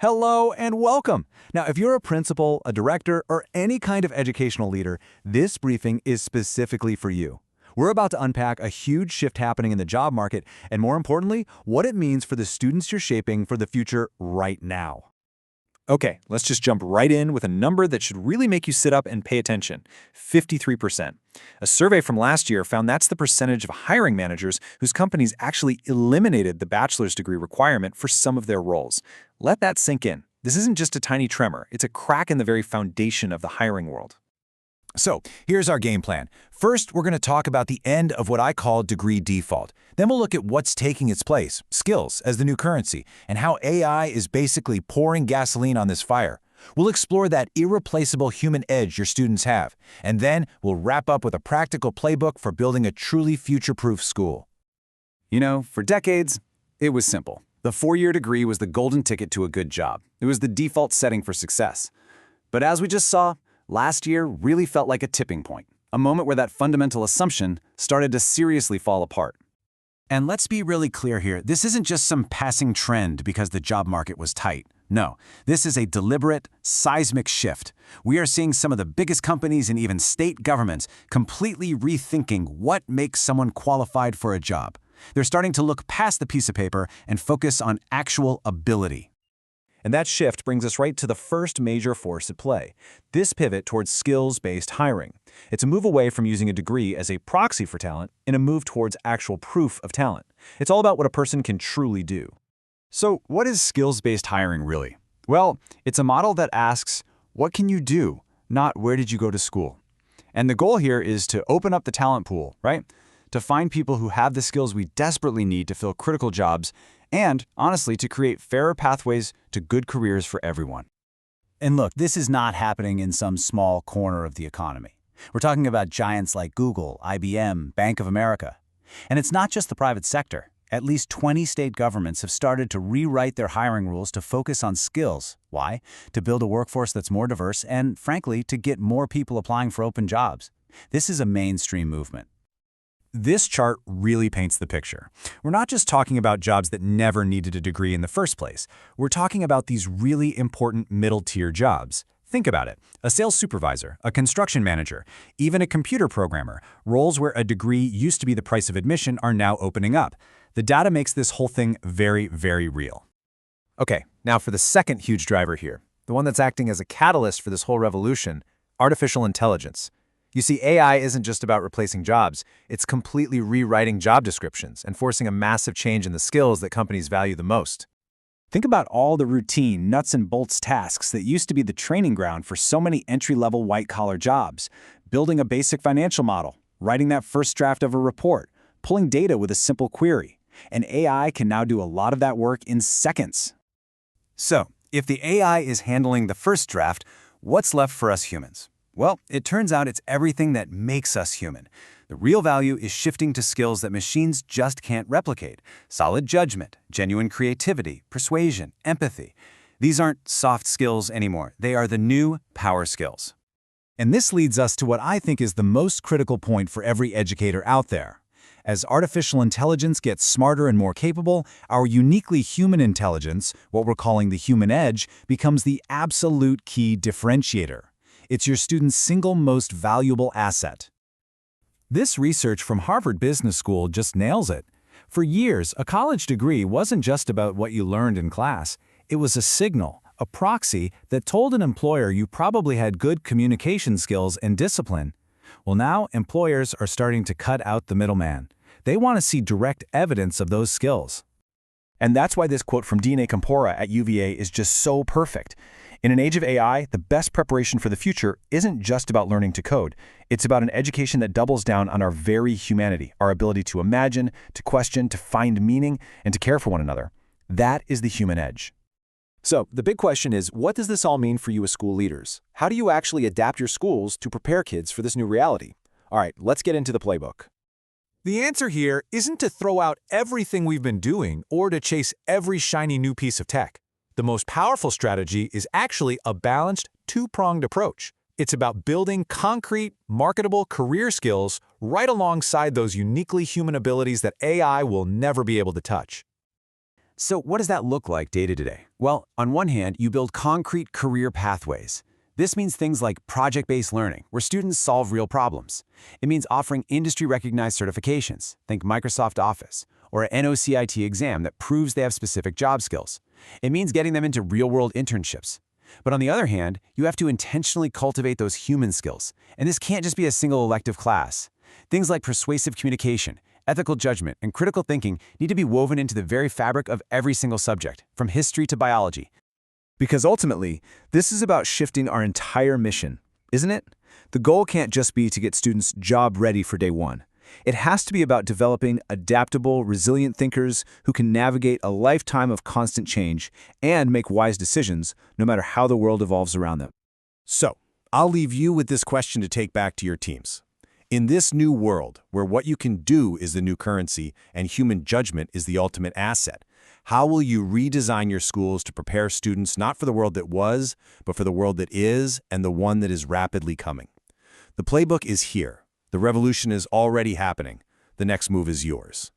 Hello and welcome. Now, if you're a principal, a director, or any kind of educational leader, this briefing is specifically for you. We're about to unpack a huge shift happening in the job market, and more importantly, what it means for the students you're shaping for the future right now. Okay, let's just jump right in with a number that should really make you sit up and pay attention: 53%. A survey from last year found that's the percentage of hiring managers whose companies actually eliminated the bachelor's degree requirement for some of their roles. Let that sink in. This isn't just a tiny tremor, it's a crack in the very foundation of the hiring world. So, here's our game plan. First, we're going to talk about the end of what I call degree default. Then we'll look at what's taking its place, skills as the new currency, and how AI is basically pouring gasoline on this fire. We'll explore that irreplaceable human edge your students have, and then we'll wrap up with a practical playbook for building a truly future-proof school. You know, for decades, it was simple. The four-year degree was the golden ticket to a good job. It was the default setting for success. But as we just saw, last year really felt like a tipping point, a moment where that fundamental assumption started to seriously fall apart. And let's be really clear here, this isn't just some passing trend because the job market was tight. No, this is a deliberate, seismic shift. We are seeing some of the biggest companies and even state governments completely rethinking what makes someone qualified for a job. They're starting to look past the piece of paper and focus on actual ability. And that shift brings us right to the first major force at play: this pivot towards skills-based hiring. It's a move away from using a degree as a proxy for talent and a move towards actual proof of talent. It's all about what a person can truly do. So what is skills-based hiring really? Well, it's a model that asks, what can you do, not where did you go to school? And the goal here is to open up the talent pool, right? To find people who have the skills we desperately need to fill critical jobs, and, honestly, to create fairer pathways to good careers for everyone. And look, this is not happening in some small corner of the economy. We're talking about giants like Google, IBM, Bank of America. And it's not just the private sector. At least 20 state governments have started to rewrite their hiring rules to focus on skills. Why? To build a workforce that's more diverse and, frankly, to get more people applying for open jobs. This is a mainstream movement. This chart really paints the picture. We're not just talking about jobs that never needed a degree in the first place. We're talking about these really important middle-tier jobs. Think about it. A sales supervisor, a construction manager, even a computer programmer. Roles where a degree used to be the price of admission are now opening up. The data makes this whole thing very, very real. Okay, now for the second huge driver here, the one that's acting as a catalyst for this whole revolution: artificial intelligence. You see, AI isn't just about replacing jobs, it's completely rewriting job descriptions and forcing a massive change in the skills that companies value the most. Think about all the routine, nuts and bolts tasks that used to be the training ground for so many entry-level white-collar jobs. Building a basic financial model, writing that first draft of a report, pulling data with a simple query. And AI can now do a lot of that work in seconds. So, if the AI is handling the first draft, what's left for us humans? Well, it turns out it's everything that makes us human. The real value is shifting to skills that machines just can't replicate: solid judgment, genuine creativity, persuasion, empathy. These aren't soft skills anymore. They are the new power skills. And this leads us to what I think is the most critical point for every educator out there. As artificial intelligence gets smarter and more capable, our uniquely human intelligence, what we're calling the human edge, becomes the absolute key differentiator. It's your student's single most valuable asset. This research from Harvard Business School just nails it. For years, a college degree wasn't just about what you learned in class. It was a signal, a proxy that told an employer you probably had good communication skills and discipline. Well, now employers are starting to cut out the middleman. They want to see direct evidence of those skills. And that's why this quote from Dine Campora at UVA is just so perfect. In an age of AI, the best preparation for the future isn't just about learning to code. It's about an education that doubles down on our very humanity, our ability to imagine, to question, to find meaning, and to care for one another. That is the human edge. So, the big question is, what does this all mean for you as school leaders? How do you actually adapt your schools to prepare kids for this new reality? All right, let's get into the playbook. The answer here isn't to throw out everything we've been doing or to chase every shiny new piece of tech. The most powerful strategy is actually a balanced, two-pronged approach. It's about building concrete, marketable career skills right alongside those uniquely human abilities that AI will never be able to touch. So what does that look like day to day? Well, on one hand, you build concrete career pathways. This means things like project-based learning, where students solve real problems. It means offering industry-recognized certifications, think Microsoft Office, or an NOCIT exam that proves they have specific job skills. It means getting them into real-world internships. But on the other hand, you have to intentionally cultivate those human skills, and this can't just be a single elective class. Things like persuasive communication, ethical judgment, and critical thinking need to be woven into the very fabric of every single subject, from history to biology. Because ultimately, this is about shifting our entire mission, isn't it? The goal can't just be to get students job ready for day one. It has to be about developing adaptable, resilient thinkers who can navigate a lifetime of constant change and make wise decisions no matter how the world evolves around them. So, I'll leave you with this question to take back to your teams. In this new world, where what you can do is the new currency and human judgment is the ultimate asset, how will you redesign your schools to prepare students not for the world that was, but for the world that is and the one that is rapidly coming? The playbook is here. The revolution is already happening. The next move is yours.